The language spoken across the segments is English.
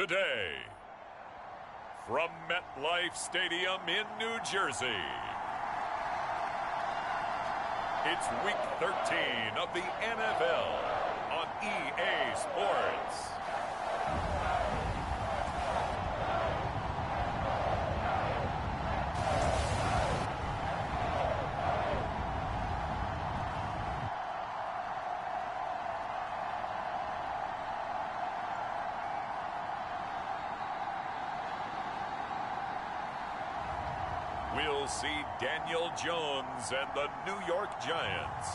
today. From MetLife Stadium in New Jersey, it's Week 13 of the NFL on EA Sports. We'll see Daniel Jones and the New York Giants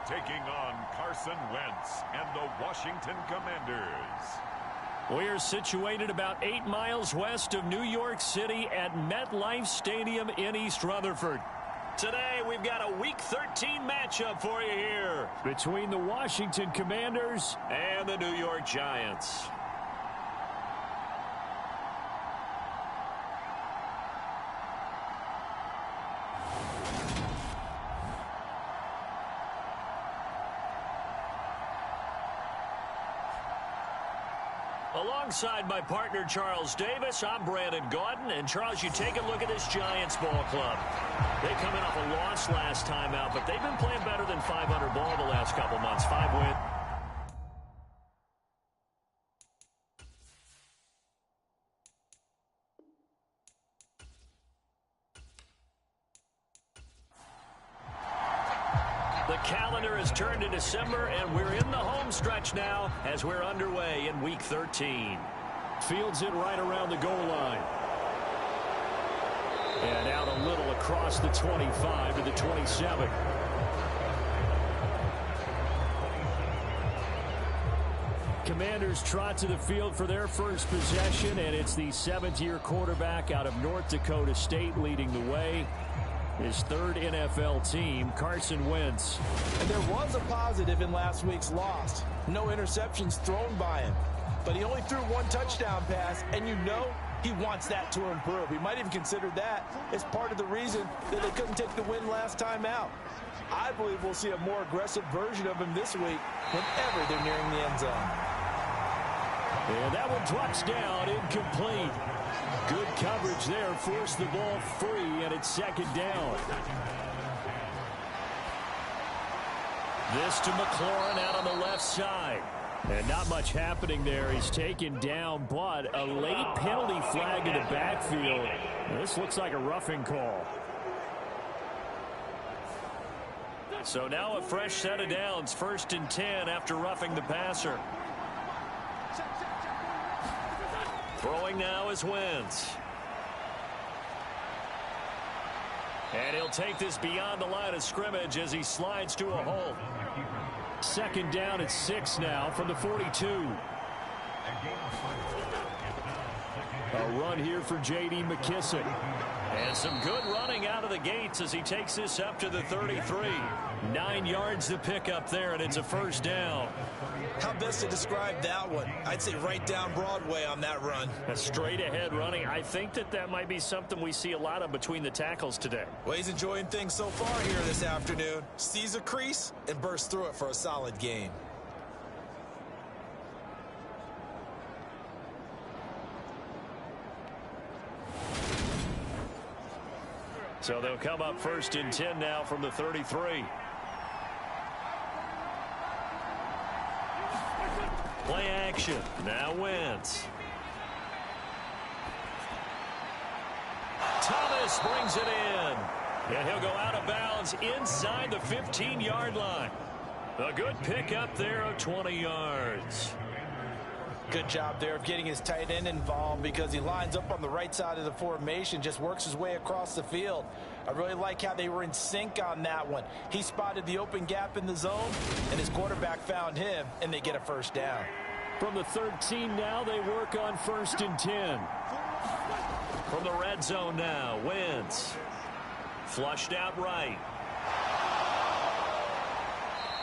taking on Carson Wentz and the Washington Commanders. We're situated about 8 miles west of New York City at MetLife Stadium in East Rutherford. Today, we've got a Week 13 matchup for you here between the Washington Commanders and the New York Giants. Alongside my partner, Charles Davis, I'm Brandon Gaudin. And, Charles, you take a look at this Giants ball club. They come in off a loss last time out, but they've been playing better than 500 ball the last couple months. 5 wins. The calendar has turned to December, and we're in the home stretch now as we're underway in Week 13. Fields it right around the goal line. And out a little across the 25 to the 27. Commanders trot to the field for their first possession, and it's the 7th-year quarterback out of North Dakota State leading the way. His third NFL team, Carson Wentz. And there was a positive in last week's loss. No interceptions thrown by him. But he only threw 1 touchdown pass, and you know he wants that to improve. He might even consider that as part of the reason that they couldn't take the win last time out. I believe we'll see a more aggressive version of him this week whenever they're nearing the end zone. And that one drops down, incomplete. Good coverage there, forced the ball free, and it's 2nd down. This to McLaurin out on the left side. And not much happening there. He's taken down, but a late penalty flag in the backfield. This looks like a roughing call. So now a fresh set of downs, 1st and 10 after roughing the passer. Throwing now is Wentz. And he'll take this beyond the line of scrimmage as he slides to a hole. 2nd down at 6 now from the 42. A run here for J.D. McKissick. And some good running out of the gates as he takes this up to the 33. 9 yards to pick up there, and it's a 1st down. How best to describe that one? I'd say right down Broadway on that run. A straight ahead running. I think that might be something we see a lot of between the tackles today. Well, he's enjoying things so far here this afternoon. Sees a crease and bursts through it for a solid gain. So they'll come up 1st and 10 now from the 33. Play action. Now Wentz. Thomas brings it in. And he'll go out of bounds inside the 15-yard line. A good pickup there of 20 yards. Good job there of getting his tight end involved because he lines up on the right side of the formation, just works his way across the field. I really like how they were in sync on that one. He spotted the open gap in the zone, and his quarterback found him, and they get a 1st down. From the 13 now, they work on 1st and 10. From the red zone now, Wentz. Flushed out right.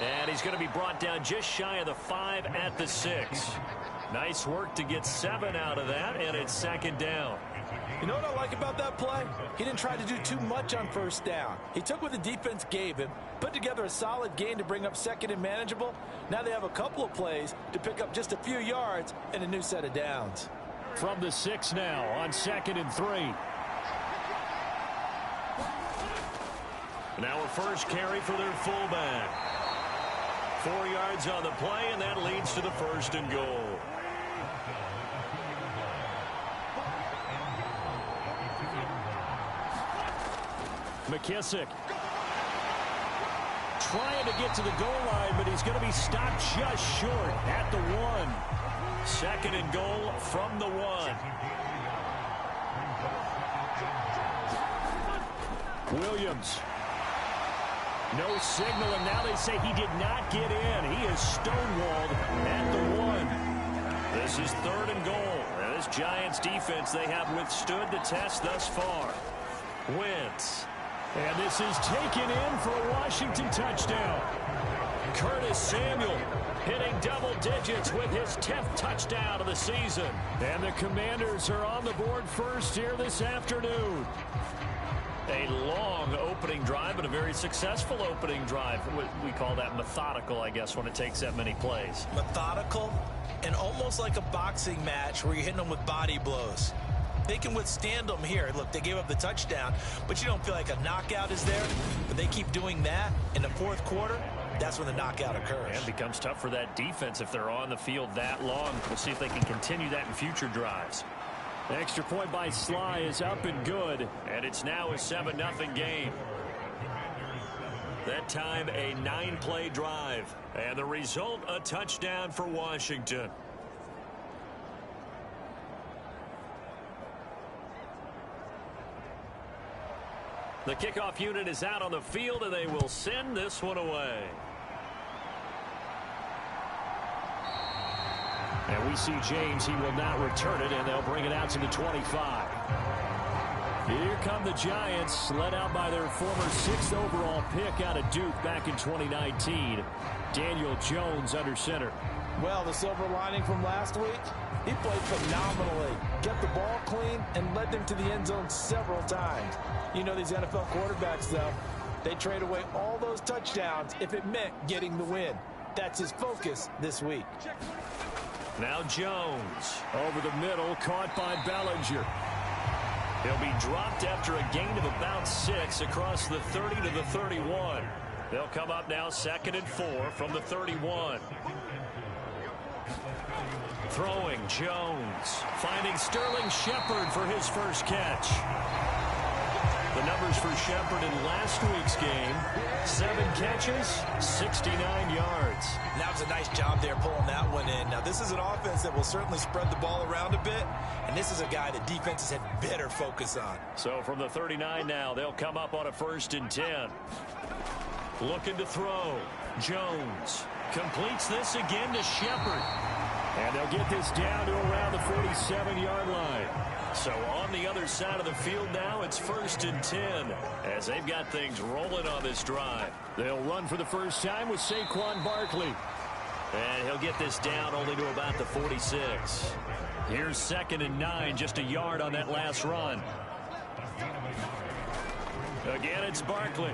And he's going to be brought down just shy of the 5 at the 6. Nice work to get 7 out of that, and it's 2nd down. You know what I like about that play? He didn't try to do too much on 1st down. He took what the defense gave him, put together a solid gain to bring up 2nd and manageable. Now they have a couple of plays to pick up just a few yards and a new set of downs. from the 6 now on 2nd and 3. Now a first carry for their fullback. 4 yards on the play, and that leads to the 1st and goal. McKissick trying to get to the goal line, but he's going to be stopped just short at the 1. 2nd and goal from the 1. Williams. No signal, and now they say he did not get in. He is stonewalled at the 1. This is 3rd and goal. Now this Giants defense, they have withstood the test thus far. Wentz. And this is taken in for a Washington touchdown. Curtis Samuel hitting double digits with his 10th touchdown of the season. And the Commanders are on the board first here this afternoon. A long opening drive, but a very successful opening drive. We call that methodical, I guess, when it takes that many plays. Methodical and almost like a boxing match where you're hitting them with body blows. They can withstand them here. Look, they gave up the touchdown, but you don't feel like a knockout is there. But they keep doing that in the 4th quarter. That's when the knockout occurs. And it becomes tough for that defense if they're on the field that long. We'll see if they can continue that in future drives. The extra point by Sly is up and good, and it's now a 7-0 game. That time, a 9-play drive, and the result, a touchdown for Washington. The kickoff unit is out on the field, and they will send this one away. And we see James. He will not return it, and they'll bring it out to the 25. Here come the Giants, led out by their former 6th overall pick out of Duke back in 2019. Daniel Jones under center. Well, the silver lining from last week, he played phenomenally. Kept the ball clean and led them to the end zone several times. You know these NFL quarterbacks, though. They trade away all those touchdowns if it meant getting the win. That's his focus this week. Now Jones over the middle, caught by Bellinger. He'll be dropped after a gain of about 6 across the 30 to the 31. They'll come up now 2nd and 4 from the 31. Throwing Jones, finding Sterling Shepard for his first catch. The numbers for Shepard in last week's game: 7 catches, 69 yards. That was a nice job there pulling that one in. Now, this is an offense that will certainly spread the ball around a bit, and this is a guy that defenses had better focus on. So from the 39 now, they'll come up on a 1st and 10. Looking to throw. Jones completes this again to Shepard. And they'll get this down to around the 47-yard line. So on the other side of the field now, it's 1st and 10 as they've got things rolling on this drive. They'll run for the first time with Saquon Barkley. And he'll get this down only to about the 46. Here's 2nd and 9, just a yard on that last run. Again, it's Barkley.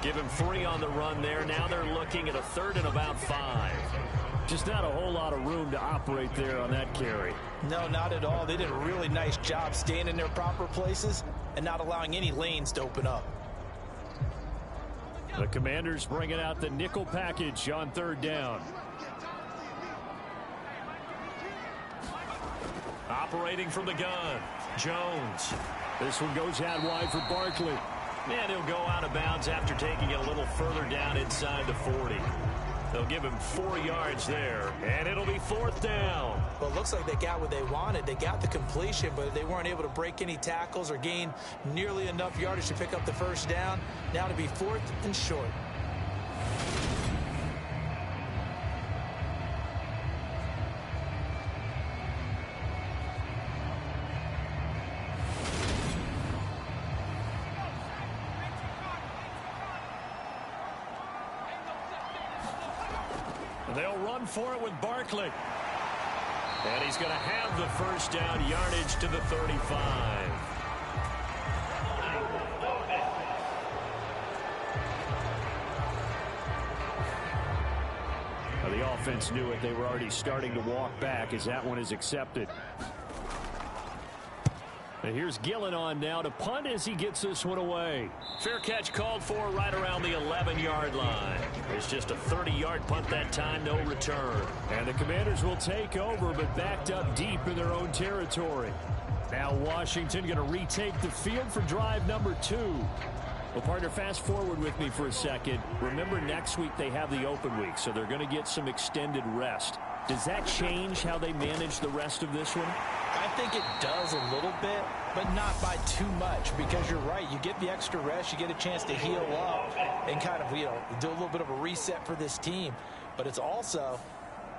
Give him 3 on the run there. Now they're looking at a 3rd and about 5. Just not a whole lot of room to operate there on that carry. No, not at all. They did a really nice job staying in their proper places and not allowing any lanes to open up. The Commanders bringing out the nickel package on 3rd down. Operating from the gun, Jones. This one goes out wide for Barkley. And he'll go out of bounds after taking it a little further down inside the 40. They'll give him 4 yards there, and it'll be 4th down. Well, it looks like they got what they wanted. They got the completion, but they weren't able to break any tackles or gain nearly enough yardage to pick up the 1st down. Now to be 4th and short. They'll run for it with Barkley. And he's going to have the 1st down, yardage to the 35. The offense knew it. They were already starting to walk back as that one is accepted. And here's Gillen on now to punt as he gets this one away. Fair catch called for right around the 11-yard line. It's just a 30-yard punt that time, no return. And the Commanders will take over, but backed up deep in their own territory. Now Washington going to retake the field for drive number 2. Well, partner, fast forward with me for a second. Remember, next week they have the open week, so they're going to get some extended rest. Does that change how they manage the rest of this one? I think it does a little bit, but not by too much, because you're right. You get the extra rest, you get a chance to heal up and kind of, do a little bit of a reset for this team. But it's also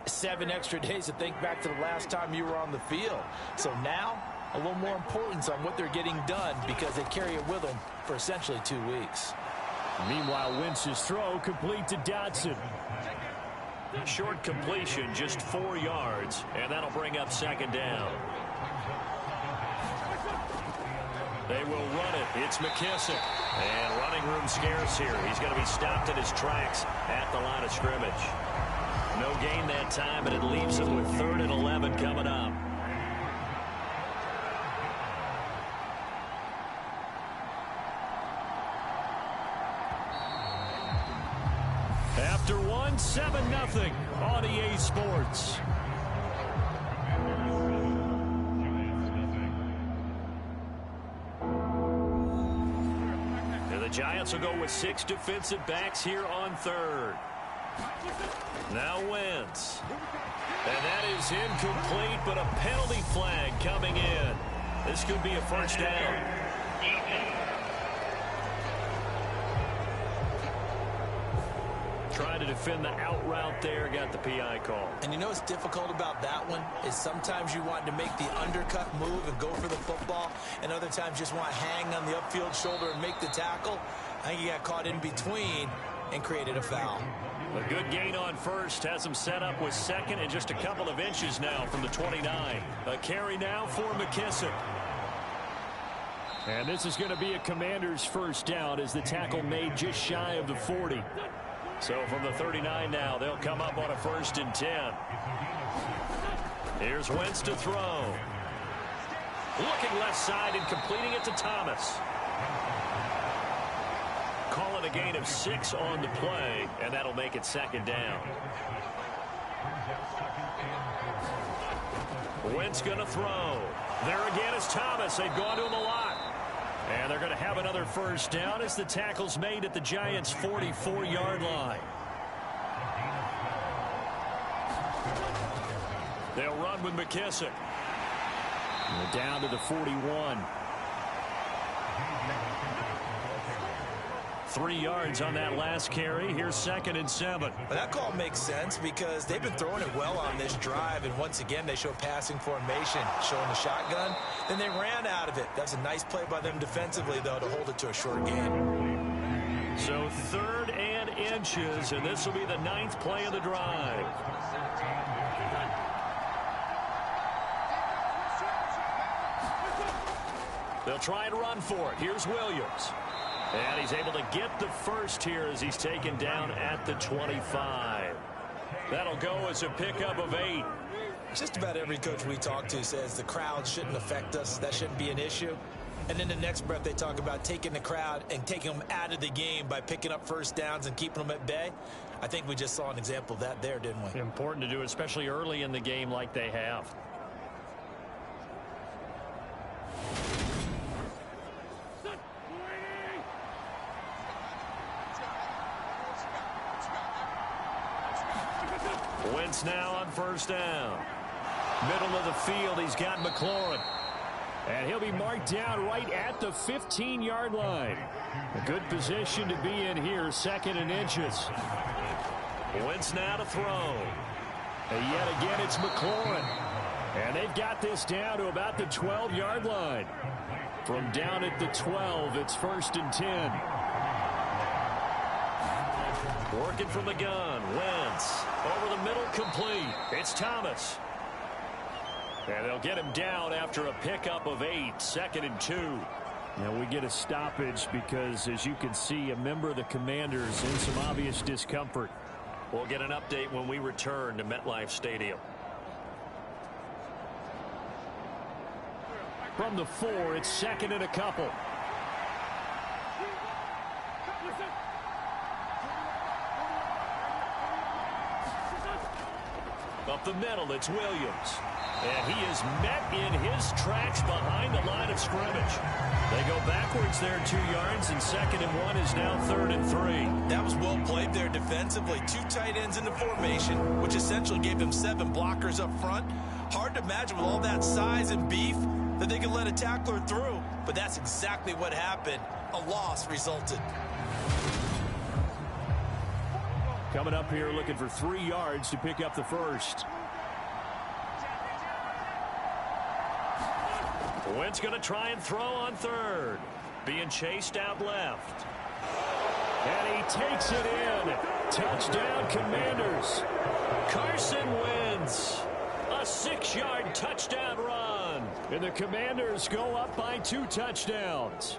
7 extra days to think back to the last time you were on the field. So now, a little more importance on what they're getting done, because they carry it with them for essentially 2 weeks. Meanwhile, Wentz's throw complete to Dotson. Short completion, just 4 yards, and that'll bring up second down. They will run it. It's McKissick. And running room scarce here. He's going to be stopped in his tracks at the line of scrimmage. No gain that time, but it leaves him with 3rd and 11 coming up. After one, 7-0 on EA Sports. And the Giants will go with 6 defensive backs here on 3rd. Now Wentz. And that is incomplete, but a penalty flag coming in. This could be a first down. Trying to defend the out route there, got the PI call. And you know what's difficult about that one is sometimes you want to make the undercut move and go for the football, and other times just want to hang on the upfield shoulder and make the tackle. I think he got caught in between and created a foul. A good gain on first has him set up with 2nd and just a couple of inches now from the 29. A carry now for McKissick. And this is going to be a Commander's first down as the tackle made just shy of the 40. So from the 39 now, they'll come up on a 1st and 10. Here's Wentz to throw. Looking left side and completing it to Thomas. Call it a gain of 6 on the play, and that'll make it 2nd down. Wentz going to throw. There again is Thomas. They've gone to him a lot. And they're going to have another first down as the tackle's made at the Giants' 44-yard line. They'll run with McKissick. And down to the 41. 3 yards on that last carry. Here's 2nd and 7. But that call makes sense because they've been throwing it well on this drive, and once again they show passing formation, showing the shotgun. Then they ran out of it. That's a nice play by them defensively, though, to hold it to a short gain. So 3rd and inches, and this will be the 9th play of the drive. They'll try and run for it. Here's Williams. And he's able to get the first here as he's taken down at the 25. That'll go as a pickup of 8. Just about every coach we talk to says the crowd shouldn't affect us. That shouldn't be an issue. And then the next breath they talk about taking the crowd and taking them out of the game by picking up first downs and keeping them at bay. I think we just saw an example of that there, didn't we? Important to do, especially early in the game like they have. Wentz now on first down. Middle of the field, he's got McLaurin. And he'll be marked down right at the 15-yard line. A good position to be in here, 2nd and inches. Wentz now to throw. And yet again, it's McLaurin. And they've got this down to about the 12-yard line. From down at the 12, it's 1st and 10. Working from the gun, Wentz. Over the middle, complete. It's Thomas. And they'll get him down after a pickup of 8, 2nd and 2. Now we get a stoppage because, as you can see, a member of the Commanders in some obvious discomfort. We'll get an update when we return to MetLife Stadium. From the 4, it's second and a couple. Up the middle, it's Williams. And he is met in his tracks behind the line of scrimmage. They go backwards there 2 yards, and 2nd and 1 is now 3rd and 3. That was well played there defensively. 2 tight ends in the formation, which essentially gave them 7 blockers up front. Hard to imagine with all that size and beef that they could let a tackler through, but that's exactly what happened. A loss resulted. Coming up here looking for 3 yards to pick up the first. Wentz going to try and throw on 3rd. Being chased out left. And he takes it in. Touchdown, Commanders. Carson Wentz. A 6-yard touchdown run. And the Commanders go up by 2 touchdowns.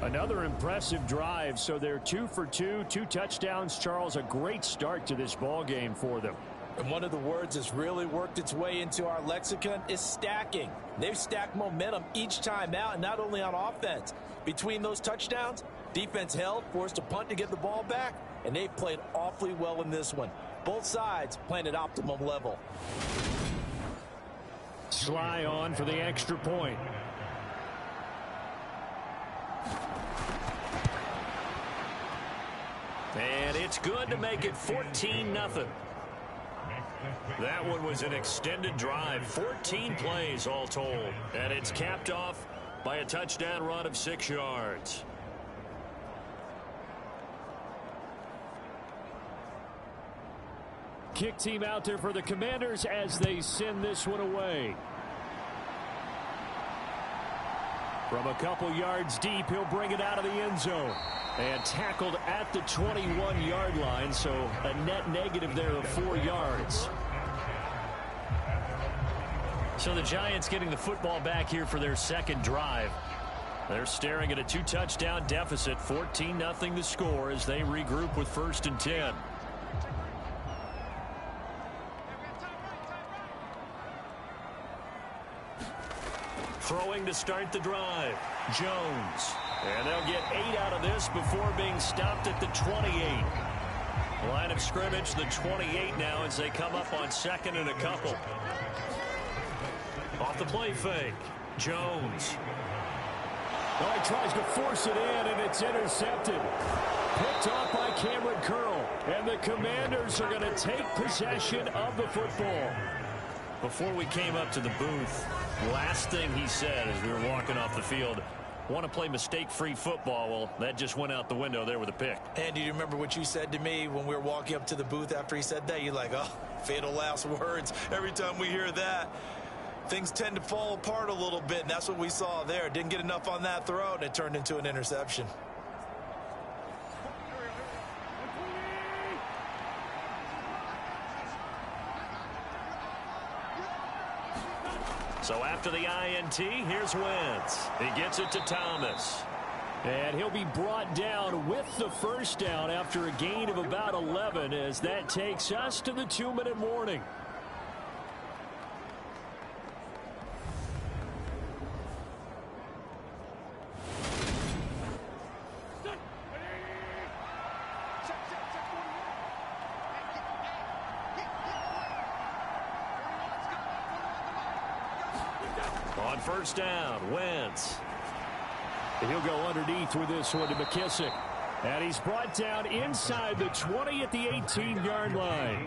Another impressive drive, so they're 2 for 2, 2 touchdowns. Charles, a great start to this ball game for them. And one of the words that's really worked its way into our lexicon is stacking. They've stacked momentum each time out, and not only on offense. Between those touchdowns, defense held, forced a punt to get the ball back, and they've played awfully well in this one. Both sides playing at optimum level. Sly on for the extra point. And it's good to make it 14-0. That one was an extended drive, 14 plays all told. And it's capped off by a touchdown run of 6 yards. Kick team out there for the Commanders as they send this one away. From a couple yards deep, he'll bring it out of the end zone. And tackled at the 21-yard line, so a net negative there of 4 yards. So the Giants getting the football back here for their second drive. They're staring at a 2-touchdown deficit, 14-0 the score as they regroup with 1st and 10. Throwing to start the drive, Jones. And they'll get 8 out of this before being stopped at the 28. Line of scrimmage, the 28 now as they come up on 2nd and a couple. Off the play fake, Jones. Oh, he tries to force it in, and it's intercepted. Picked off by Cameron Curl. And the Commanders are going to take possession of the football. Before we came up to the booth, last thing he said as we were walking off the field, want to play mistake-free football. Well, that just went out the window there with a pick. And do you remember what you said to me when we were walking up to the booth after he said that? You're like, oh, fatal last words. Every time we hear that, things tend to fall apart a little bit, and that's what we saw there. Didn't get enough on that throw, and it turned into an interception. So after the INT, here's Wentz. He gets it to Thomas. And he'll be brought down with the first down after a gain of about 11 as that takes us to the 2-minute warning. On first down, Wentz. And he'll go underneath with this one to McKissick. And he's brought down inside the 20 at the 18-yard line.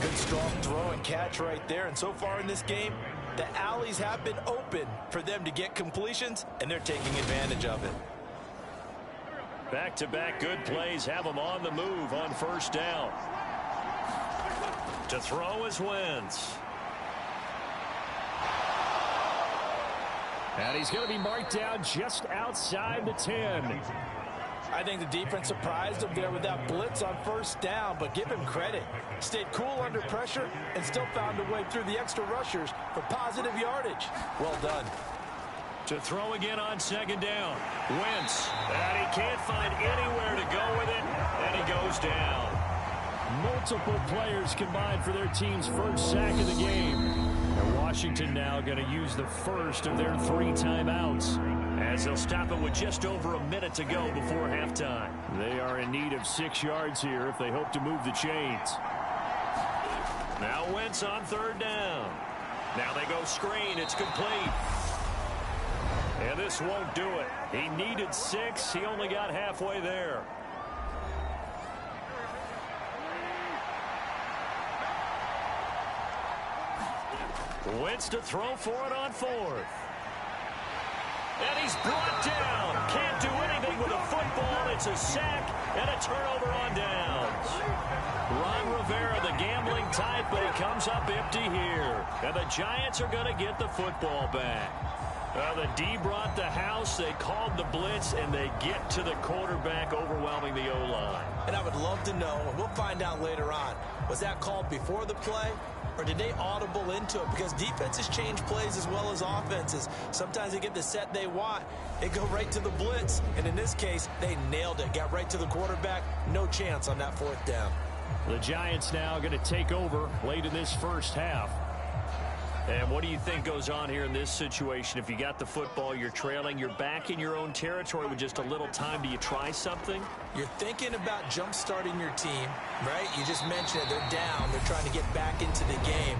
Good strong throw and catch right there. And so far in this game, the alleys have been open for them to get completions, and they're taking advantage of it. Back-to-back good plays have them on the move on first down. To throw is Wentz. And he's going to be marked down just outside the 10. I think the defense surprised him there with that blitz on first down, but give him credit. Stayed cool under pressure and still found a way through the extra rushers for positive yardage. Well done. To throw again on second down. Wentz. And he can't find anywhere to go with it. And he goes down. Multiple players combined for their team's first sack of the game. And Washington now going to use the first of their 3 timeouts, as they'll stop it with just over a minute to go before halftime. They are in need of 6 yards here if they hope to move the chains. Now Wentz on third down. Now they go screen. It's complete. And this won't do it. He needed 6. He only got halfway there. Wentz to throw for it on 4th. And he's brought down. Can't do anything with a football. It's a sack and a turnover on downs. Ron Rivera, the gambling type, but he comes up empty here. And the Giants are going to get the football back. The D brought the house. They called the blitz, and they get to the quarterback, overwhelming the O-line. And I would love to know, and we'll find out later on, was that called before the play, or did they audible into it? Because defenses change plays as well as offenses. Sometimes they get the set they want. They go right to the blitz. And in this case, they nailed it. Got right to the quarterback. No chance on that 4th down. The Giants now going to take over late in this first half. And what do you think goes on here in this situation? If you got the football, you're trailing, you're back in your own territory with just a little time. Do you try something? You're thinking about jump-starting your team, right? You just mentioned it. They're down. They're trying to get back into the game.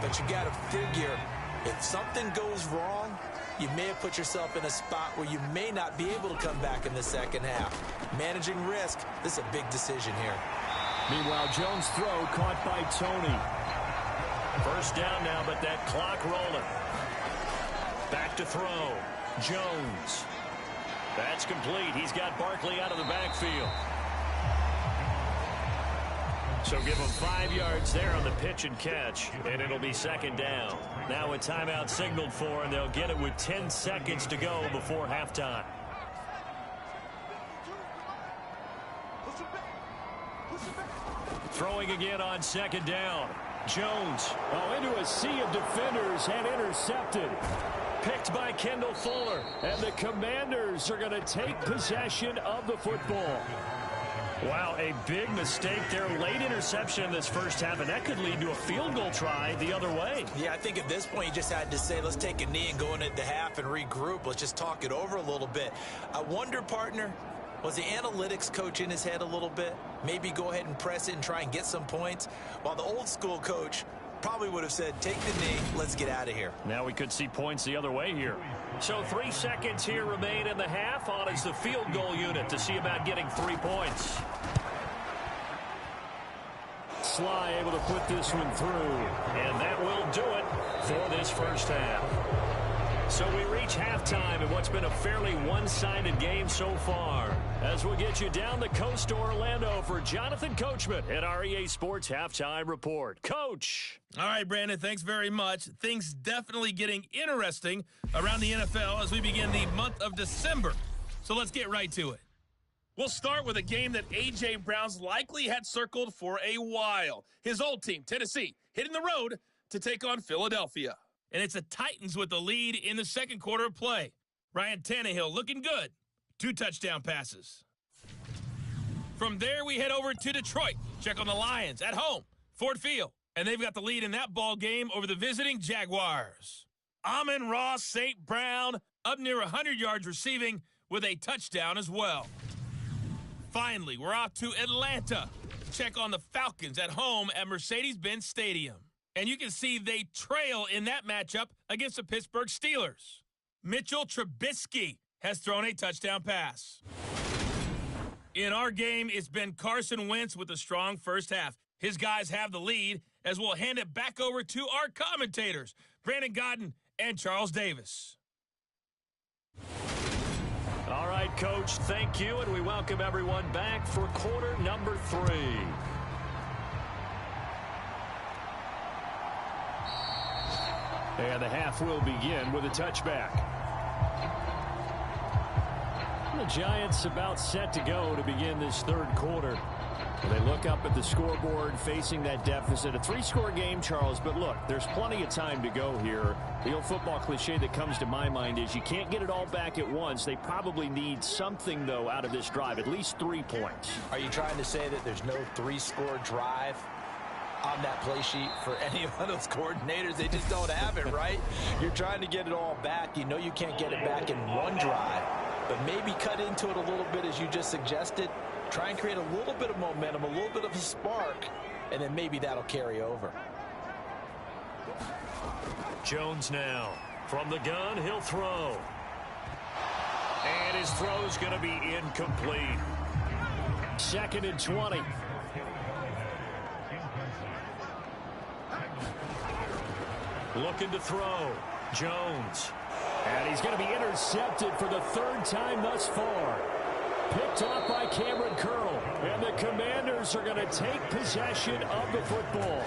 But you got to figure, if something goes wrong, you may have put yourself in a spot where you may not be able to come back in the second half. Managing risk, this is a big decision here. Meanwhile, Jones' throw caught by Tony. First down now, but that clock rolling. Back to throw. Jones. That's complete. He's got Barkley out of the backfield. So give him 5 yards there on the pitch and catch, and it'll be second down. Now a timeout signaled for, and they'll get it with 10 seconds to go before halftime. Throwing again on second down. Jones. Into a sea of defenders and intercepted. Picked by Kendall Fuller. And the Commanders are going to take possession of the football. Wow, a big mistake there. Late interception in this first half, and that could lead to a field goal try the other way. Yeah, I think at this point you just had to say, let's take a knee and go into the half and regroup. Let's just talk it over a little bit. I wonder, partner, was the analytics coach in his head a little bit? Maybe go ahead and press it and try and get some points? While the old school coach probably would have said, take the knee, let's get out of here. Now we could see points the other way here. So 3 seconds here remain in the half. On is the field goal unit to see about getting 3 points. Sly able to put this one through. And that will do it for this first half. So we reach halftime in what's been a fairly one-sided game so far. As we'll get you down the coast to Orlando for Jonathan Coachman at our EA Sports Halftime Report. Coach. All right, Brandon, thanks very much. Things definitely getting interesting around the NFL as we begin the month of December. So let's get right to it. We'll start with a game that A.J. Brown's likely had circled for a while. His old team, Tennessee, hitting the road to take on Philadelphia. And it's the Titans with the lead in the second quarter of play. Ryan Tannehill looking good. 2 touchdown passes. From there, we head over to Detroit. Check on the Lions at home, Ford Field. And they've got the lead in that ball game over the visiting Jaguars. Amon-Ra St. Brown up near 100 yards receiving with a touchdown as well. Finally, we're off to Atlanta. Check on the Falcons at home at Mercedes-Benz Stadium. And you can see they trail in that matchup against the Pittsburgh Steelers. Mitchell Trubisky has thrown a touchdown pass. In our game, it's been Carson Wentz with a strong first half. His guys have the lead as we'll hand it back over to our commentators, Brandon Godden and Charles Davis. All right, Coach, thank you, and we welcome everyone back for quarter number 3. And the half will begin with a touchback. The Giants about set to go to begin this third quarter. They look up at the scoreboard facing that deficit. A 3-score game, Charles, but look, there's plenty of time to go here. The old football cliche that comes to my mind is you can't get it all back at once. They probably need something, though, out of this drive, at least 3 points. Are you trying to say that there's no 3-score drive on that play sheet for any of those coordinators? They just don't have it, right? You're trying to get it all back. You know you can't get it back in one drive, but maybe cut into it a little bit as you just suggested. Try and create a little bit of momentum, a little bit of a spark, and then maybe that'll carry over. Jones now. From the gun, he'll throw. And his throw's going to be incomplete. 2nd and 20. Looking to throw. Jones. And he's going to be intercepted for the 3rd time thus far. Picked off by Cameron Curl. And the Commanders are going to take possession of the football.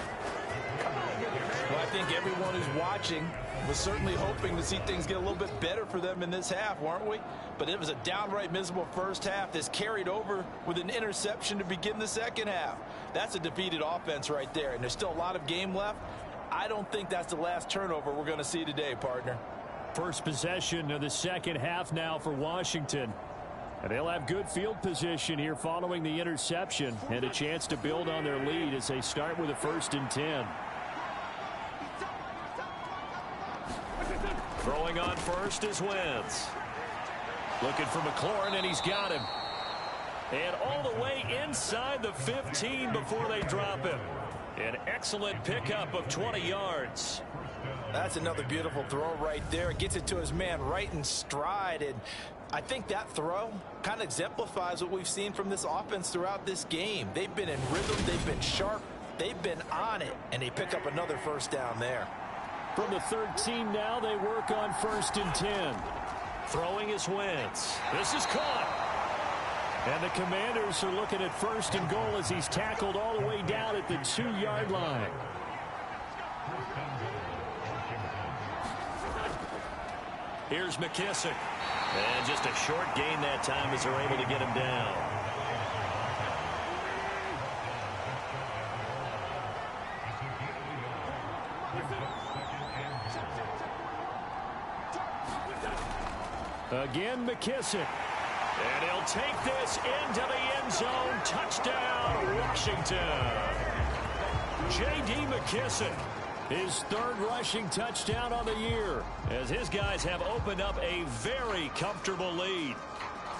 Well, I think everyone who's watching was certainly hoping to see things get a little bit better for them in this half, weren't we? But it was a downright miserable first half. This carried over with an interception to begin the second half. That's a defeated offense right there, and there's still a lot of game left. I don't think that's the last turnover we're going to see today, partner. First possession of the second half now for Washington. And they'll have good field position here following the interception and a chance to build on their lead as they start with a 1st and 10. Throwing on first is Wentz. Looking for McLaurin, and he's got him. And all the way inside the 15 before they drop him. An excellent pickup of 20 yards. That's another beautiful throw right there. Gets it to his man right in stride. And I think that throw kind of exemplifies what we've seen from this offense throughout this game. They've been in rhythm. They've been sharp. They've been on it. And they pick up another first down there. From the 13 now, they work on 1st and 10. Throwing is Wentz. This is caught. And the Commanders are looking at 1st and goal as he's tackled all the way down at the 2-yard line. Here's McKissick. And just a short gain that time as they're able to get him down. Again, McKissick. And he'll take this into the end zone. Touchdown, Washington. J.D. McKissick, his 3rd rushing touchdown on the year, as his guys have opened up a very comfortable lead.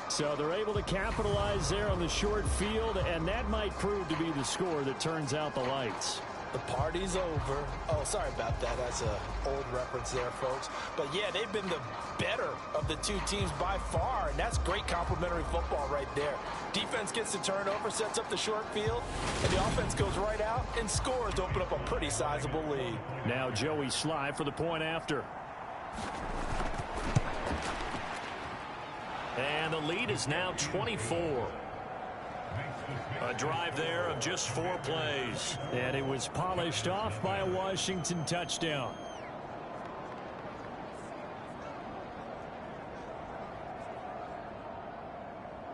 So they're able to capitalize there on the short field, and that might prove to be the score that turns out the lights. The party's over. Oh, sorry about that. That's an old reference there, folks. But, yeah, they've been the better of the two teams by far, and that's great complementary football right there. Defense gets the turnover, sets up the short field, and the offense goes right out and scores to open up a pretty sizable lead. Now Joey Sly for the point after. And the lead is now 24. A drive there of just 4 plays. And it was polished off by a Washington touchdown.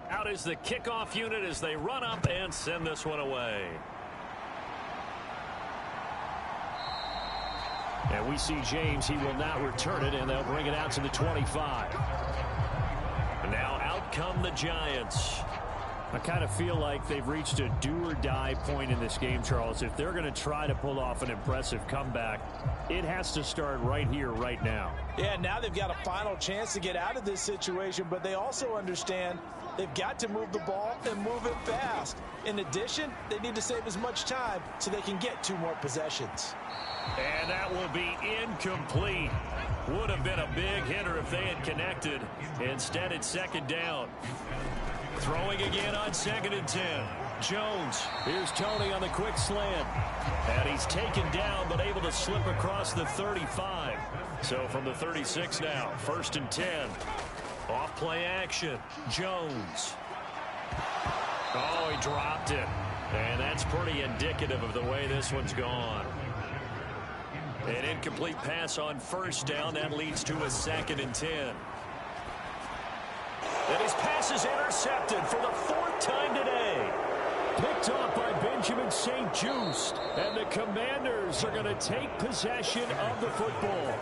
Out is the kickoff unit as they run up and send this one away. And we see James. He will not return it, and they'll bring it out to the 25. And now out come the Giants. I kind of feel like they've reached a do-or-die point in this game, Charles. If they're going to try to pull off an impressive comeback, it has to start right here, right now. Yeah, now they've got a final chance to get out of this situation, but they also understand they've got to move the ball and move it fast. In addition, they need to save as much time so they can get 2 more possessions. And that will be incomplete. Would have been a big hitter if they had connected. Instead, it's 2nd down. Throwing again on 2nd and 10. Jones. Here's Tony on the quick slant. And he's taken down, but able to slip across the 35. So from the 36 now, 1st and 10. Off play action. Jones. Oh, he dropped it. And that's pretty indicative of the way this one's gone. An incomplete pass on 1st down. That leads to a 2nd and 10. And his pass is intercepted for the 4th time today. picked off by Benjamin St-Juste. And the Commanders are going to take possession of the football.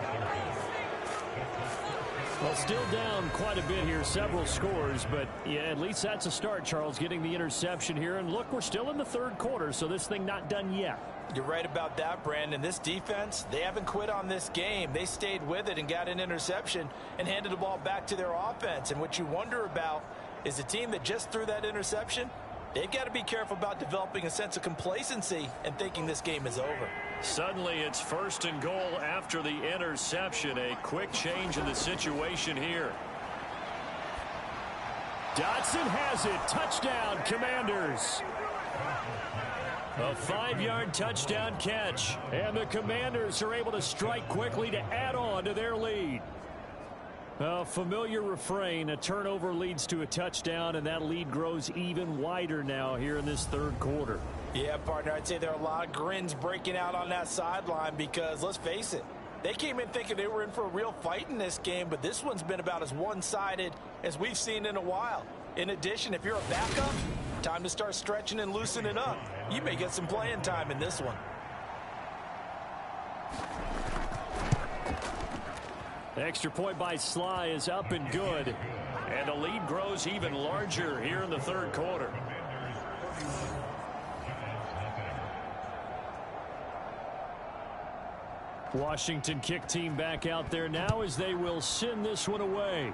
Well, still down quite a bit here, several scores, but yeah, at least that's a start, Charles, getting the interception here. And look, we're still in the third quarter, so this thing not done yet. You're right about that, Brandon. This defense, they haven't quit on this game. They stayed with it and got an interception and handed the ball back to their offense. And what you wonder about is the team that just threw that interception, they've got to be careful about developing a sense of complacency and thinking this game is over. Suddenly it's 1st and goal after the interception. A quick change in the situation here. Dotson has it. Touchdown, Commanders. A 5-yard touchdown catch. And the Commanders are able to strike quickly to add on to their lead. A familiar refrain, a turnover leads to a touchdown, and that lead grows even wider now here in this third quarter. Yeah, partner, I'd say there are a lot of grins breaking out on that sideline because, let's face it, they came in thinking they were in for a real fight in this game, but this one's been about as one-sided as we've seen in a while. In addition, if you're a backup, time to start stretching and loosening up. You may get some playing time in this one. The extra point by Sly is up and good. And the lead grows even larger here in the third quarter. Washington kick team back out there now as they will send this one away.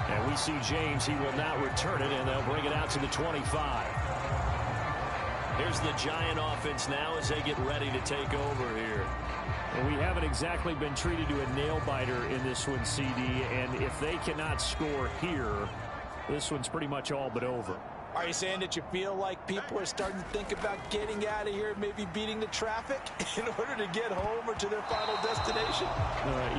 And we see James. He will not return it, and they'll bring it out to the 25. Here's the Giant offense now as they get ready to take over here. And we haven't exactly been treated to a nail-biter in this one, CD. And if they cannot score here, this one's pretty much all but over. Are you saying that you feel like people are starting to think about getting out of here, maybe beating the traffic in order to get home or to their final destination?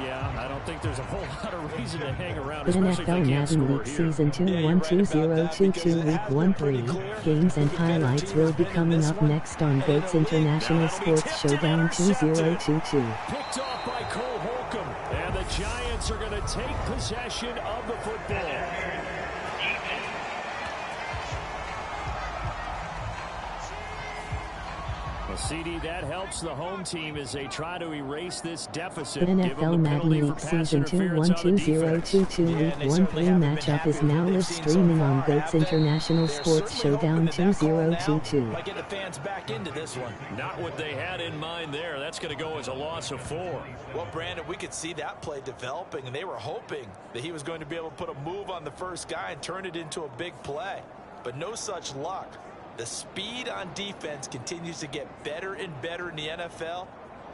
Yeah, I don't think there's a whole lot of reason to hang around, The especially NFL if they can't Madden score League here. Season 2-1-2-0-2-2 Week 1-3. Games and highlights will be coming up next on GOAT's International Sports Showdown 2022. Picked off by Cole Holcomb, and the Giants are going to take possession of the football. Well, CD, that helps the home team as they try to erase this deficit. NFL Madden League Season 2-1-2-0-2-2 Week 1-3 matchup is now live streaming on GOAT's International Sports Showdown 2022. Might get the fans back into this one. Not what they had in mind there. That's going to go as a loss of 4. Well, Brandon, we could see that play developing, and they were hoping that he was going to be able to put a move on the first guy and turn it into a big play. But no such luck. The speed on defense continues to get better and better in the NFL.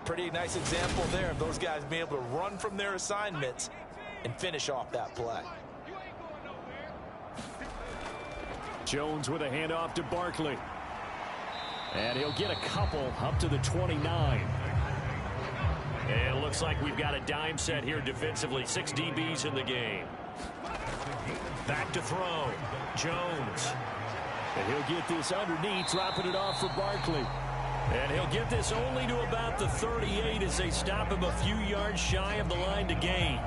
Pretty nice example there of those guys being able to run from their assignments and finish off that play. Jones with a handoff to Barkley. And he'll get a couple up to the 29. And it looks like we've got a dime set here defensively. 6 DBs in the game. Back to throw. Jones. And he'll get this underneath, dropping it off for Barkley. And he'll get this only to about the 38 as they stop him a few yards shy of the line to gain.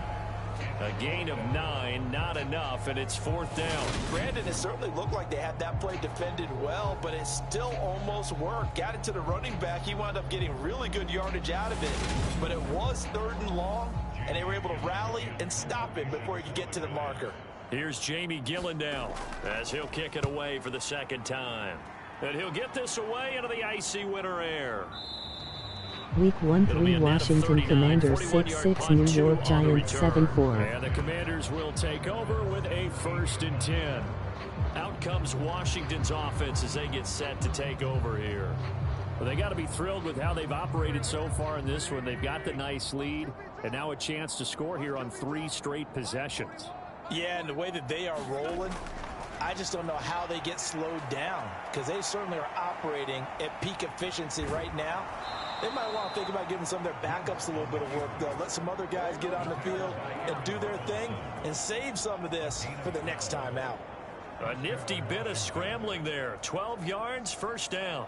A gain of 9, not enough, and it's 4th down. Brandon, it certainly looked like they had that play defended well, but it still almost worked. Got it to the running back. He wound up getting really good yardage out of it. But it was 3rd and long, and they were able to rally and stop him before he could get to the marker. Here's Jamie Gillen now as he'll kick it away for the 2nd time. And he'll get this away into the icy winter air. Week 1-3 Washington Commanders 6-6 New York Giants 7-4. And the Commanders will take over with a 1st and 10. Out comes Washington's offense as they get set to take over here. Well, they got to be thrilled with how they've operated so far in this one. They've got the nice lead and now a chance to score here on 3 straight possessions. Yeah, and the way that they are rolling, I just don't know how they get slowed down because they certainly are operating at peak efficiency right now. They might want to think about giving some of their backups a little bit of work, though. Let some other guys get on the field and do their thing and save some of this for the next time out. A nifty bit of scrambling there. 12 yards, 1st down.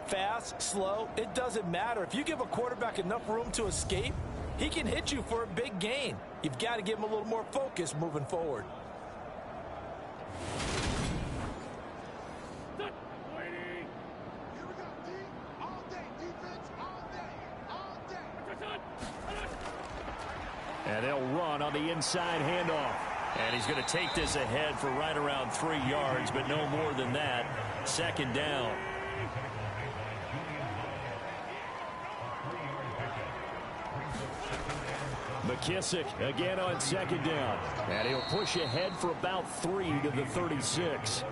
Fast, slow, it doesn't matter. If you give a quarterback enough room to escape, he can hit you for a big gain. You've got to give him a little more focus moving forward. And they'll run on the inside handoff. And he's going to take this ahead for right around 3 yards, but no more than that. Second down. McKissick again on second down. And he'll push ahead for about 3 to the 36.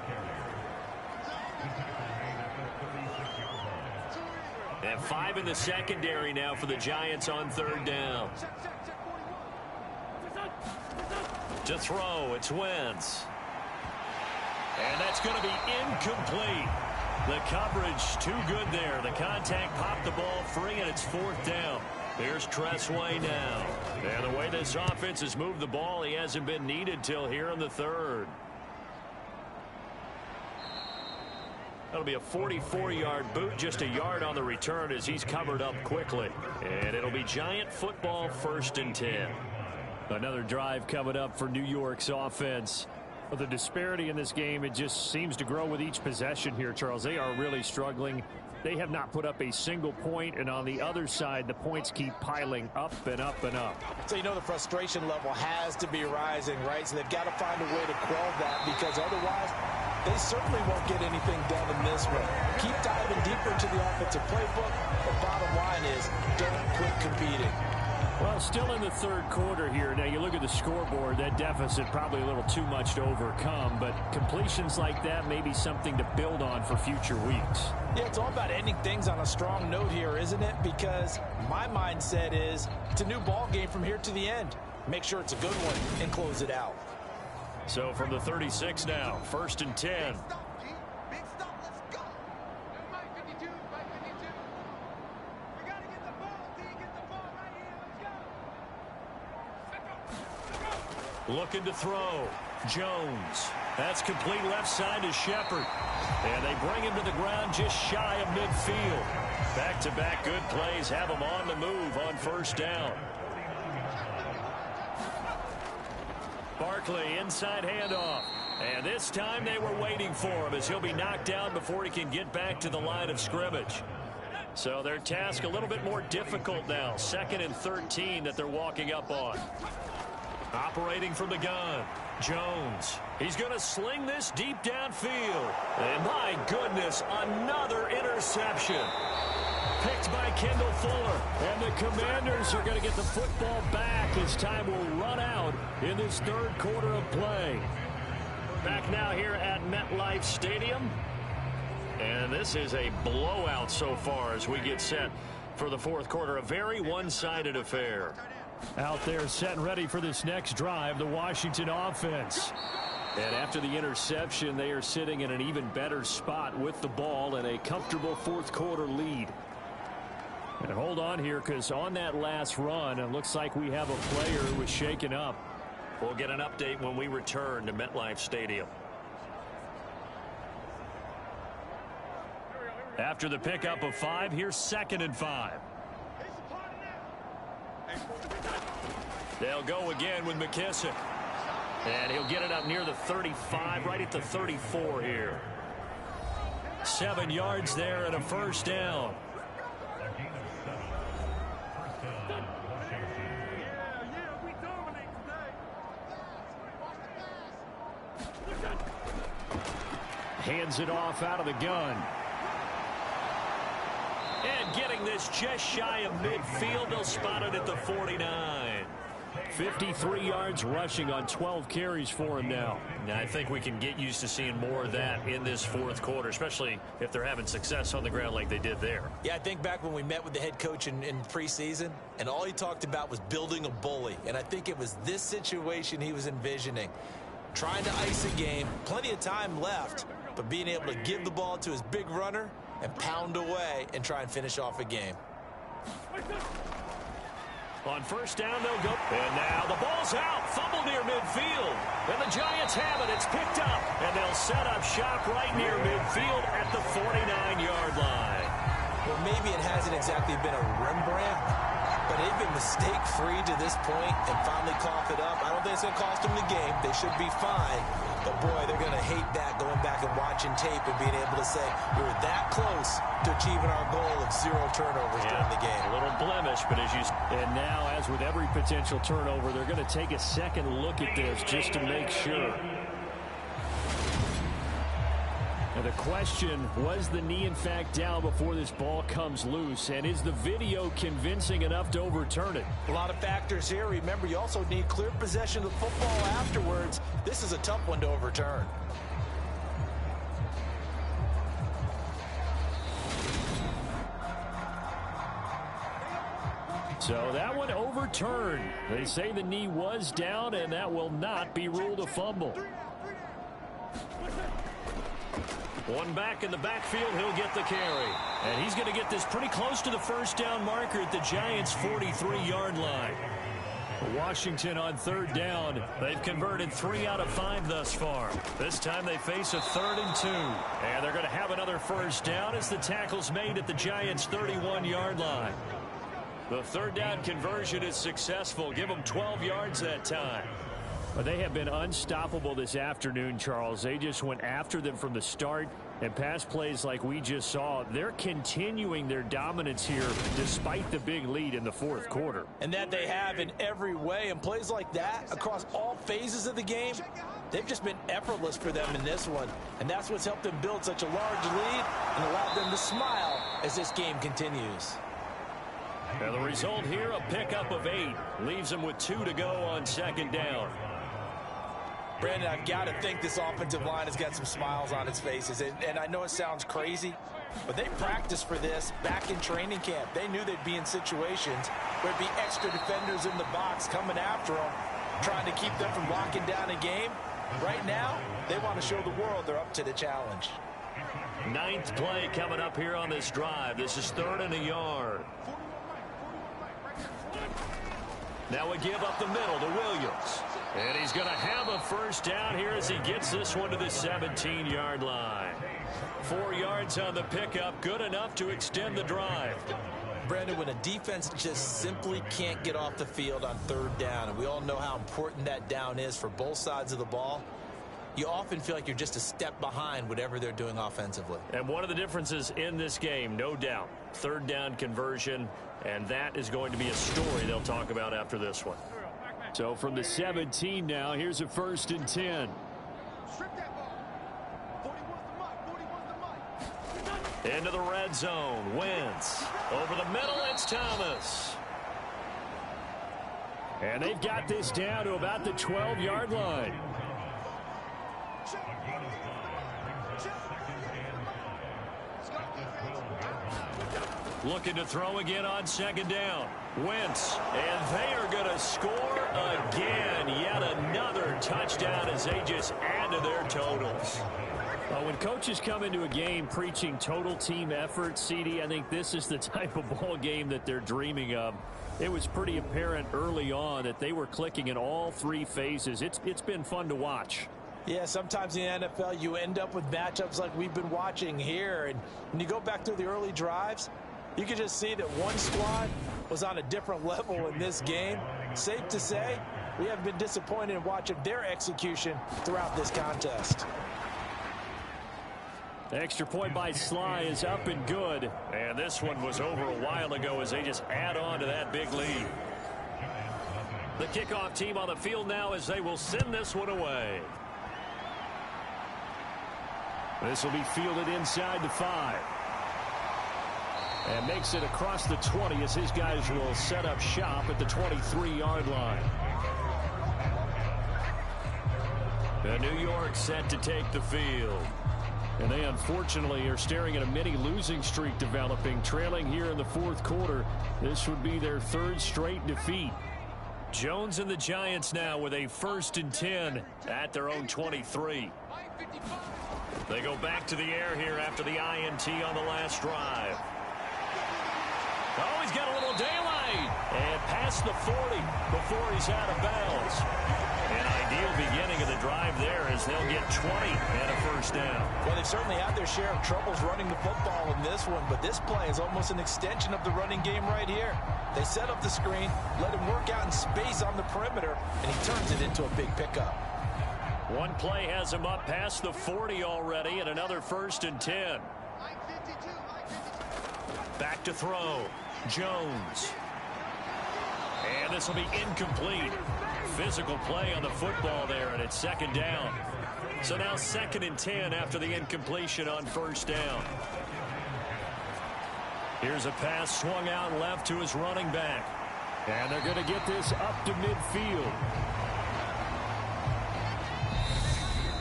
And 5 in the secondary now for the Giants on third down. To throw, it's Wentz. And that's going to be incomplete. The coverage too good there. The contact popped the ball free, and it's fourth down. Here's Tressway now. And the way this offense has moved the ball, he hasn't been needed till here in the third. That'll be a 44-yard boot, just a yard on the return as he's covered up quickly. And it'll be Giant football, 1st and 10. Another drive coming up for New York's offense. Well, the disparity in this game, it just seems to grow with each possession here, Charles. They are really struggling. They have not put up a single point, and on the other side, the points keep piling up and up and up. So you know the frustration level has to be rising, right? So they've got to find a way to quell that, because otherwise they certainly won't get anything done in this one. Keep diving deeper into the offensive playbook. The bottom line is don't quit competing. Well, still in the third quarter here. Now, you look at the scoreboard, that deficit probably a little too much to overcome, but completions like that may be something to build on for future weeks. Yeah, it's all about ending things on a strong note here, isn't it? Because my mindset is it's a new ball game from here to the end. Make sure it's a good one and close it out. So from the 36 now, 1st and 10. Looking to throw. Jones. That's complete left side to Shepard. And they bring him to the ground just shy of midfield. Back-to-back good plays have him on the move on 1st down. Barkley inside handoff. And this time they were waiting for him as he'll be knocked down before he can get back to the line of scrimmage. So their task a little bit more difficult now. 2nd and 13 that they're walking up on. Operating from the gun, Jones. He's going to sling this deep downfield. And my goodness, another interception. Picked by Kendall Fuller. And the Commanders are going to get the football back as time will run out in this third quarter of play. Back now here at MetLife Stadium. And this is a blowout so far as we get set for the fourth quarter. A very one-sided affair. Out there set and ready for this next drive, the Washington offense. And after the interception, they are sitting in an even better spot with the ball and a comfortable fourth quarter lead. And hold on here, because on that last run, it looks like we have a player who was shaken up. We'll get an update when we return to MetLife Stadium. After the pickup of 5, here's 2nd and 5. They'll go again with McKissick. And he'll get it up near the 35, right at the 34 here. 7 yards there and a 1st down. Hands it off out of the gun. And getting this just shy of midfield, they'll spot it at the 49. 53 yards rushing on 12 carries for him now. Now, I think we can get used to seeing more of that in this fourth quarter, especially if they're having success on the ground like they did there. Yeah, I think back when we met with the head coach in preseason, and all he talked about was building a bully. And I think it was this situation he was envisioning. Trying to ice a game, plenty of time left, but being able to give the ball to his big runner and pound away and try and finish off a game. On 1st down, they'll go. And now the ball's out. Fumble near midfield. And the Giants have it. It's picked up. And they'll set up shop right near midfield at the 49-yard line. Well, maybe it hasn't exactly been a Rembrandt, but they've been mistake-free to this point and finally cough it up. I don't think it's going to cost them the game. They should be fine. But, boy, they're going to hate that, going back and watching tape and being able to say, we were that close close to achieving our goal of 0 turnovers during the game. A little blemish, but and now, as with every potential turnover, they're going to take a second look at this just to make sure. And the question, was the knee in fact down before this ball comes loose? And is the video convincing enough to overturn it? A lot of factors here. Remember, you also need clear possession of the football afterwards. This is a tough one to overturn. So that one overturned. They say the knee was down, and that will not be ruled a fumble. One back in the backfield, he'll get the carry. And he's going to get this pretty close to the first down marker at the Giants' 43-yard line. Washington on third down. They've converted 3 out of 5 thus far. This time they face a 3rd and 2. And they're going to have another first down as the tackle's made at the Giants' 31-yard line. The 3rd down conversion is successful. Give them 12 yards that time. But they have been unstoppable this afternoon, Charles. They just went after them from the start, and pass plays like we just saw, they're continuing their dominance here despite the big lead in the 4th quarter. And that they have in every way, and plays like that across all phases of the game, they've just been effortless for them in this one. And that's what's helped them build such a large lead and allowed them to smile as this game continues. And the result here, a pickup of 8. Leaves them with 2 to go on 2nd down. Brandon, I've got to think this offensive line has got some smiles on its faces. And I know it sounds crazy, but they practiced for this back in training camp. They knew they'd be in situations where there'd be extra defenders in the box coming after them, trying to keep them from locking down a game. Right now, they want to show the world they're up to the challenge. 9th play coming up here on this drive. This is 3rd and a yard. Now a give up the middle to Williams. And he's going to have a first down here as he gets this one to the 17-yard line. 4 yards on the pickup, good enough to extend the drive. Brandon, when a defense just simply can't get off the field on 3rd down, and we all know how important that down is for both sides of the ball, you often feel like you're just a step behind whatever they're doing offensively. And one of the differences in this game, no doubt, 3rd down conversion, and that is going to be a story they'll talk about after this one. So from the 17 now, here's a 1st and 10. Into the red zone. Wentz. Over the middle, it's Thomas. And they've got this down to about the 12-yard line. Looking to throw again on 2nd down. Wentz, and they are going to score again. Yet another touchdown as they just add to their totals. Well, when coaches come into a game preaching total team effort, CD, I think this is the type of ball game that they're dreaming of. It was pretty apparent early on that they were clicking in all 3 phases. It's been fun to watch. Yeah, sometimes in the NFL you end up with matchups like we've been watching here. And when you go back through the early drives, you can just see that one squad was on a different level in this game. Safe to say, we haven't been disappointed in watching their execution throughout this contest. The extra point by Sly is up and good. And this one was over a while ago as they just add on to that big lead. The kickoff team on the field now as they will send this one away. This will be fielded inside the 5. And makes it across the 20 as his guys will set up shop at the 23-yard line. The New York set to take the field. And they unfortunately are staring at a mini losing streak developing, trailing here in the 4th quarter. This would be their 3rd straight defeat. Jones and the Giants now with a 1st and 10 at their own 23. They go back to the air here after the INT on the last drive. Oh, he's got a little daylight. And past the 40 before he's out of bounds. An ideal beginning of the drive there as they'll get 20 and a first down. Well, they've certainly had their share of troubles running the football in this one, but this play is almost an extension of the running game right here. They set up the screen, let him work out in space on the perimeter, and he turns it into a big pickup. One play has him up past the 40 already, and another 1st and 10. Back to throw. Jones. And this will be incomplete. Physical play on the football there, and it's second down. So now 2nd and 10 after the incompletion on first down. Here's a pass swung out left to his running back. And they're going to get this up to midfield.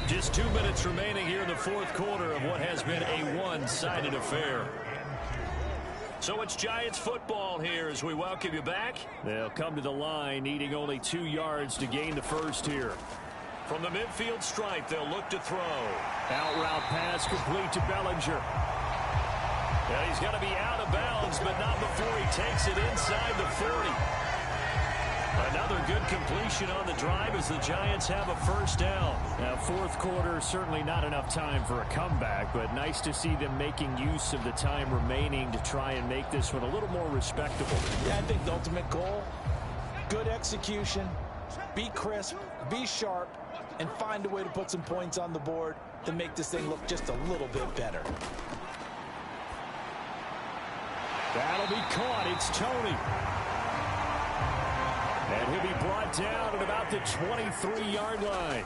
Just 2 minutes remaining here in the fourth quarter of what has been a one-sided affair. So it's Giants football here as we welcome you back. They'll come to the line needing only 2 yards to gain the first here. From the midfield stripe, they'll look to throw. Out route pass complete to Bellinger. Yeah, he's got to be out of bounds, but not before he takes it inside the 40. Another good completion on the drive as the Giants have a first down. Now, fourth quarter, certainly not enough time for a comeback, but nice to see them making use of the time remaining to try and make this one a little more respectable. Yeah, I think the ultimate goal, good execution, be crisp, be sharp, and find a way to put some points on the board to make this thing look just a little bit better. That'll be caught. It's Tony. And he'll be brought down at about the 23-yard line.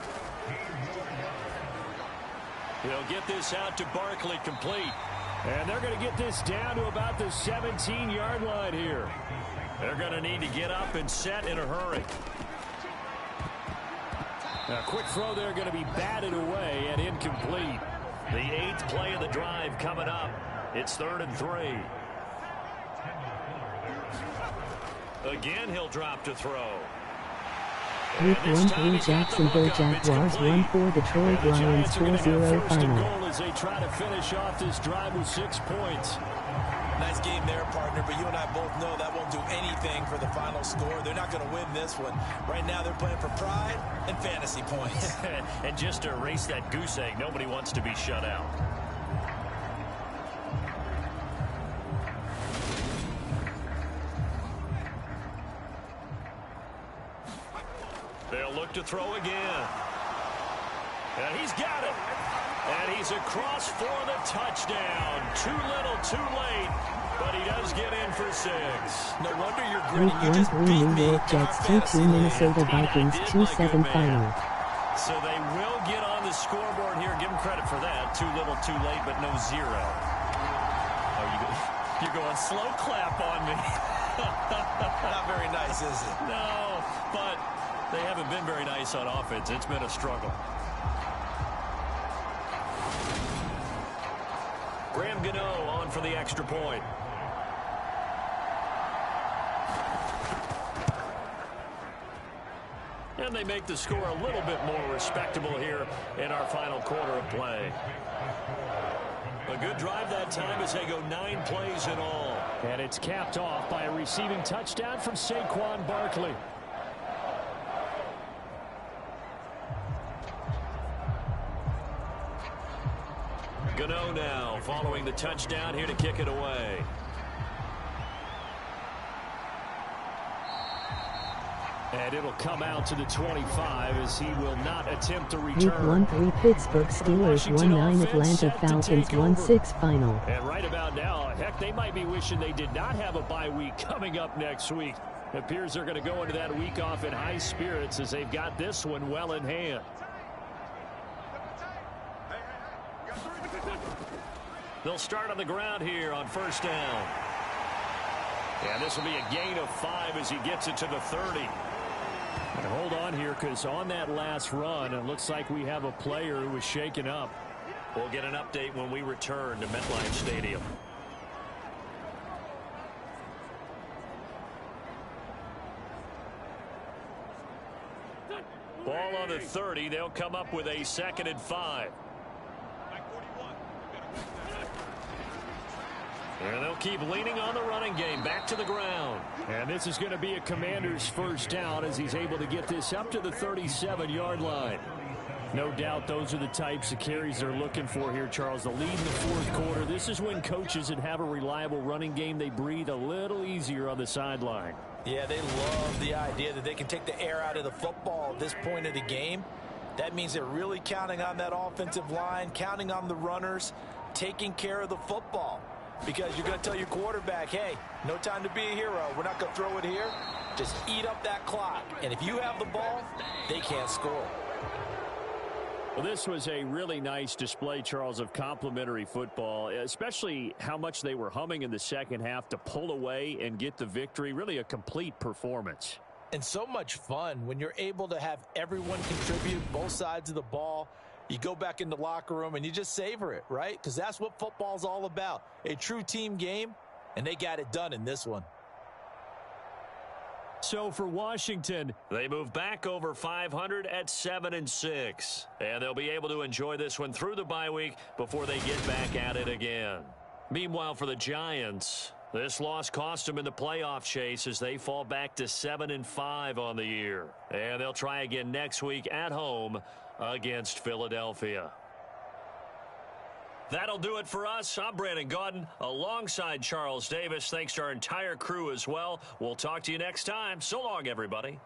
He'll get this out to Barkley complete. And they're going to get this down to about the 17-yard line here. They're going to need to get up and set in a hurry. A quick throw there going to be batted away and incomplete. The 8th play of the drive coming up. It's 3rd and 3. Again, he'll drop to throw. Week 1-3 Jacksonville Jaguars 1-4 Detroit Lions 4-0 final. As they try to finish off this drive with 6 points. Nice game there, partner, but you and I both know that won't do anything for the final score. They're not going to win this one. Right now, they're playing for pride and fantasy points. And just to erase that goose egg, nobody wants to be shut out. They'll look to throw again. And he's got it. And he's across for the touchdown. Too little, too late. But he does get in for 6. No wonder you're Week grinning. You just 1-3 beat New me. York Jets 2-2 Minnesota Vikings 2-7 final. So they will get on the scoreboard here. Give them credit for that. Too little, too late, but no 0. Oh, you're going slow clap on me. Not very nice, is it? No, but they haven't been very nice on offense. It's been a struggle. Graham Gano on for the extra point. And they make the score a little bit more respectable here in our final quarter of play. A good drive that time as they go 9 plays in all. And it's capped off by a receiving touchdown from Saquon Barkley. Gano now following the touchdown here to kick it away. And it'll come out to the 25 as he will not attempt to Week return. 1-3 Pittsburgh Steelers 1-9 Atlanta Falcons 1-6 final. And right about now, heck, they might be wishing they did not have a bye week coming up next week. It appears they're going to go into that week off in high spirits as they've got this one well in hand. They'll start on the ground here on first down. And this will be a gain of 5 as he gets it to the 30. And hold on here, because on that last run, it looks like we have a player who was shaken up. We'll get an update when we return to MetLife Stadium. Ball on the 30. They'll come up with a 2nd and 5. And they'll keep leaning on the running game. Back to the ground. And this is going to be a Commander's first down as he's able to get this up to the 37-yard line. No doubt those are the types of carries they're looking for here, Charles. The lead in the fourth quarter. This is when coaches that have a reliable running game, they breathe a little easier on the sideline. Yeah, they love the idea that they can take the air out of the football at this point of the game. That means they're really counting on that offensive line, counting on the runners, taking care of the football. because you're going to tell your quarterback, hey, no time to be a hero. We're not going to throw it here. Just eat up that clock. And if you have the ball, they can't score. Well, this was a really nice display, Charles, of complimentary football, especially how much they were humming in the second half to pull away and get the victory. Really a complete performance. And so much fun when you're able to have everyone contribute both sides of the ball. You go back in the locker room and you just savor it, right? Because that's what football's all about. A true team game, and they got it done in this one. So for Washington, they move back over 500 at 7-6. And they'll be able to enjoy this one through the bye week before they get back at it again. Meanwhile, for the Giants, this loss cost them in the playoff chase as they fall back to 7-5 on the year. And they'll try again next week at home against Philadelphia. That'll do it for us. I'm Brandon Gaudin alongside Charles Davis. Thanks to our entire crew as well. We'll talk to you next time. So long, everybody.